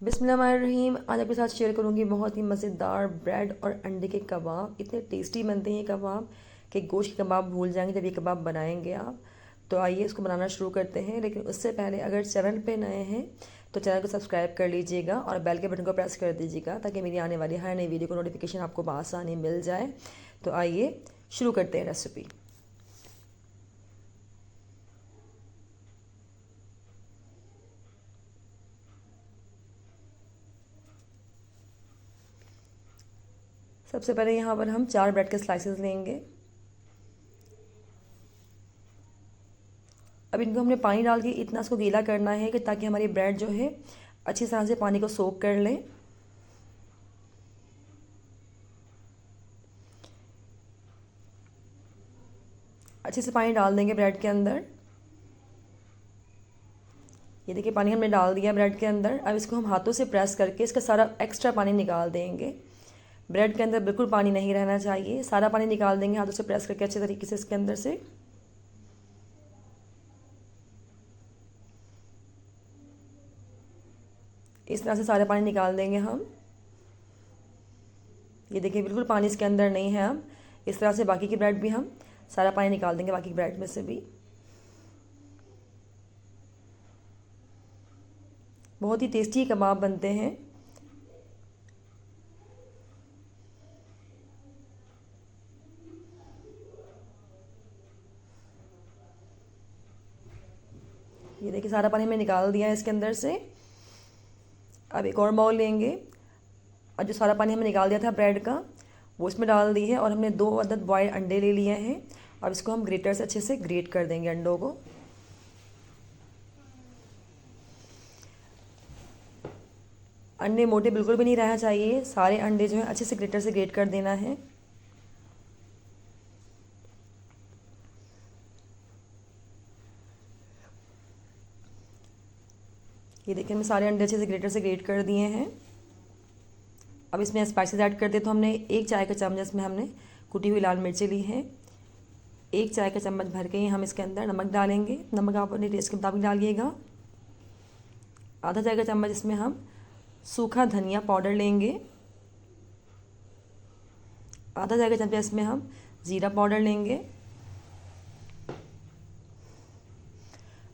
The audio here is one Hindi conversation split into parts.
बिस्मिल्लाहिर्रहमानिर्रहीम। आज आपके साथ शेयर करूंगी बहुत ही मज़ेदार ब्रेड और अंडे के कबाब। इतने टेस्टी बनते हैं ये कबाब कि गोश्त के कबाब भूल जाएंगे जब ये कबाब बनाएंगे आप। तो आइए इसको बनाना शुरू करते हैं, लेकिन उससे पहले अगर चैनल पे नए हैं तो चैनल को सब्सक्राइब कर लीजिएगा और बेल के बटन को प्रेस कर दीजिएगा ताकि मेरी आने वाली हर नई वीडियो को नोटिफिकेशन आपको बआसानी मिल जाए। तो आइए शुरू करते हैं रेसिपी। सबसे पहले यहाँ पर हम 4 ब्रेड के स्लाइसेस लेंगे। अब इनको हमने पानी डाल के इतना इसको गीला करना है कि ताकि हमारी ब्रेड जो है अच्छी तरह से पानी को सोक कर ले। अच्छे से पानी डाल देंगे ब्रेड के अंदर। ये देखिए पानी हमने डाल दिया ब्रेड के अंदर। अब इसको हम हाथों से प्रेस करके इसका सारा एक्स्ट्रा पानी निकाल देंगे। ब्रेड के अंदर बिल्कुल पानी नहीं रहना चाहिए, सारा पानी निकाल देंगे हाथों से प्रेस करके अच्छे तरीके से इसके अंदर से। इस तरह से सारा पानी निकाल देंगे हम। ये देखिए बिल्कुल पानी इसके अंदर नहीं है। अब इस तरह से बाकी की ब्रेड भी हम सारा पानी निकाल देंगे, बाकी की ब्रेड में से भी। बहुत ही टेस्टी कबाब बनते हैं। ये देखिए सारा पानी हमने निकाल दिया है इसके अंदर से। अब एक और बाउल लेंगे और जो सारा पानी हमने निकाल दिया था ब्रेड का वो इसमें डाल दी है, और हमने 2 अदद बॉयल अंडे ले लिए हैं। अब इसको हम ग्रेटर से अच्छे से ग्रेट कर देंगे अंडों को। अंडे मोटे बिल्कुल भी नहीं रहना चाहिए, सारे अंडे जो है अच्छे से ग्रेटर से ग्रेट कर देना है। ये देखिए हमने सारे अंडे अच्छे से ग्रेटर से ग्रेट कर दिए हैं। अब इसमें स्पाइसेस ऐड करते तो हमने 1 चाय का चम्मच इसमें हमने कुटी हुई लाल मिर्ची ली है। 1 चाय का चम्मच भर के ही हम इसके अंदर नमक डालेंगे। नमक आप अपने टेस्ट के मुताबिक डालिएगा। आधा चाय का चम्मच इसमें हम सूखा धनिया पाउडर लेंगे। आधा चाय का चम्मच इसमें हम ज़ीरा पाउडर लेंगे।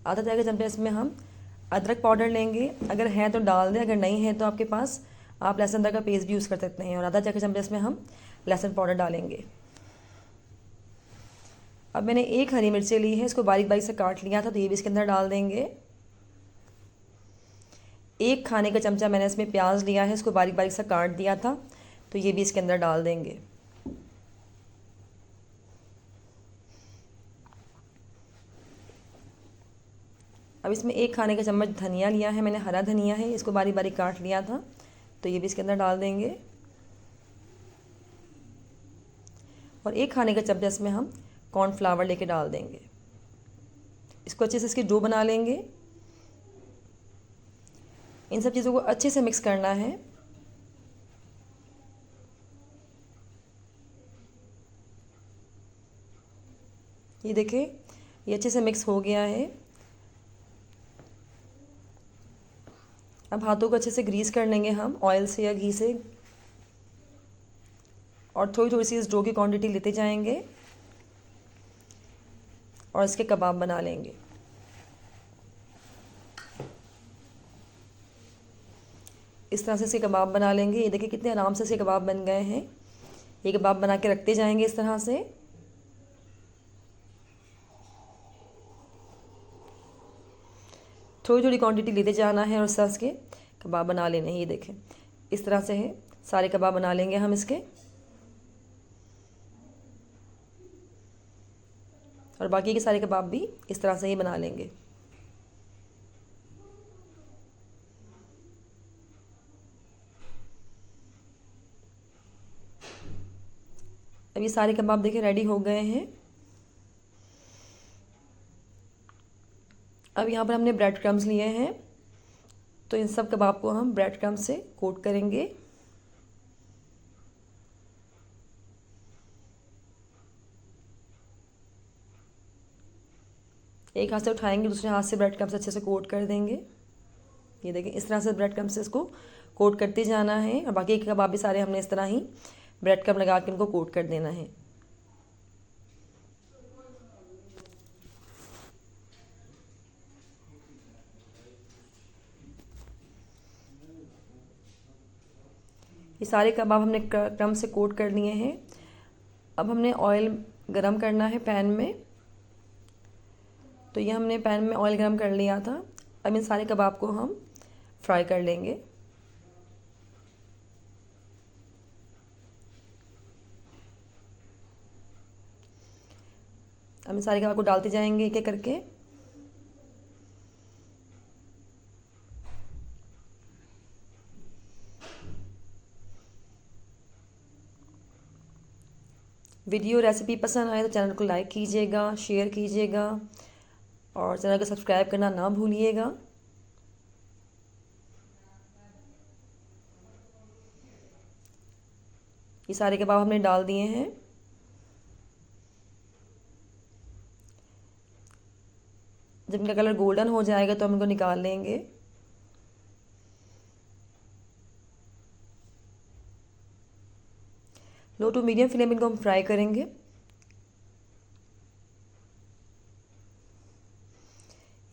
आधा चाय का चम्मच इसमें हम अदरक पाउडर लेंगे। अगर है तो डाल दें, अगर नहीं है तो आपके पास आप लहसुन अदरक का पेस्ट भी यूज़ कर सकते हैं। और आधा चाय का चम्मच इसमें हम लहसुन पाउडर डालेंगे। अब मैंने 1 हरी मिर्ची ली है, इसको बारीक बारीक से काट लिया था, तो ये भी इसके अंदर डाल देंगे। 1 खाने का चमचा मैंने इसमें प्याज लिया है, इसको बारीक बारीक से काट दिया था, तो ये भी इसके अंदर डाल देंगे। अब इसमें 1 खाने का चम्मच धनिया लिया है मैंने, हरा धनिया है, इसको बारीक बारीक काट लिया था, तो ये भी इसके अंदर डाल देंगे। और 1 खाने का चम्मच इसमें हम कॉर्नफ्लावर लेके डाल देंगे। इसको अच्छे से इसकी डो बना लेंगे। इन सब चीज़ों को अच्छे से मिक्स करना है। ये देखिए ये अच्छे से मिक्स हो गया है। अब हाथों को अच्छे से ग्रीस कर लेंगे हम ऑयल से या घी से, और थोड़ी थोड़ी सी इस डो की क्वांटिटी लेते जाएंगे और इसके कबाब बना लेंगे। इस तरह से इसके कबाब बना लेंगे। ये देखिए कितने आराम से इसके कबाब बन गए हैं। ये कबाब बना के रखते जाएंगे इस तरह से। थोड़ी थोड़ी क्वांटिटी लेते जाना है और इस तरह से कबाब बना लेने हैं। ये देखें इस तरह से है, सारे कबाब बना लेंगे हम इसके। और बाकी के सारे कबाब भी इस तरह से ही बना लेंगे। अब ये सारे कबाब देखिए रेडी हो गए हैं। अब यहाँ पर हमने ब्रेड क्रम्स लिए हैं, तो इन सब कबाब को हम ब्रेड क्रम्स से कोट करेंगे। एक हाथ से उठाएंगे, दूसरे हाथ से ब्रेड क्रम्स अच्छे से कोट कर देंगे। ये देखिए इस तरह से ब्रेड क्रम्ब से इसको कोट करते जाना है, और बाकी के कबाब भी सारे हमने इस तरह ही ब्रेड क्रम्ब लगा के उनको कोट कर देना है। ये सारे कबाब हमने क्रम्ब से कोट कर लिए हैं। अब हमने ऑयल गरम करना है पैन में। तो ये हमने पैन में ऑयल गरम कर लिया था। अब इन सारे कबाब को हम फ्राई कर लेंगे। अब इन सारे कबाब को डालते जाएंगे एक एक करके। वीडियो रेसिपी पसंद आए तो चैनल को लाइक कीजिएगा, शेयर कीजिएगा और चैनल को सब्सक्राइब करना ना भूलिएगा। ये सारे कबाब हमने डाल दिए हैं। जब इनका कलर गोल्डन हो जाएगा तो हम इनको निकाल लेंगे। लो टू मीडियम फ्लेम इनको हम फ्राई करेंगे।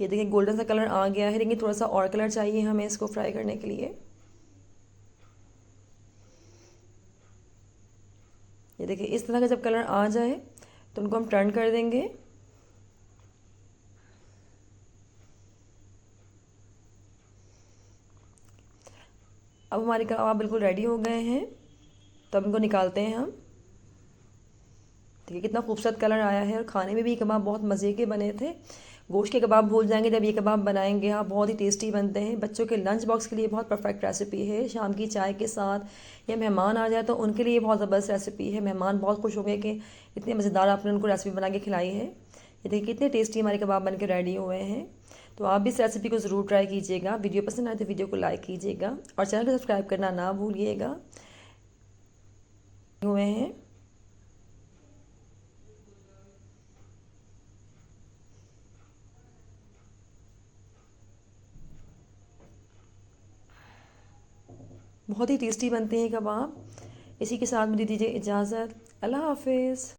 ये देखिए गोल्डन सा कलर आ गया है, लेकिन थोड़ा सा और कलर चाहिए हमें इसको फ्राई करने के लिए। ये देखिए इस तरह का जब कलर आ जाए तो उनको हम टर्न कर देंगे। अब हमारे कबाब बिल्कुल रेडी हो गए हैं, तो अब इनको निकालते हैं हम। देखिए कितना खूबसूरत कलर आया है, और खाने में भी कबाब बहुत मज़े के बने थे। गोश्त के कबाब भूल जाएंगे जब ये कबाब बनाएंगे आप, बहुत ही टेस्टी बनते हैं। बच्चों के लंच बॉक्स के लिए बहुत परफेक्ट रेसिपी है। शाम की चाय के साथ या मेहमान आ जाए तो उनके लिए बहुत ज़बरदस्त रेसिपी है। मेहमान बहुत खुश हो गए कि इतनी मज़ेदार आपने उनको रेसिपी बना के खिलाई है। ये देखिए कितने टेस्टी हमारे कबाब बन के रेडी हुए हैं। तो आप भी इस रेसिपी को ज़रूर ट्राई कीजिएगा। वीडियो पसंद आए तो वीडियो को लाइक कीजिएगा और चैनल को सब्सक्राइब करना ना भूलिएगा। हुए हैं बहुत ही टेस्टी बनते हैं कबाब। इसी के साथ मुझे दीजिए इजाज़त। अल्लाह हाफिज़।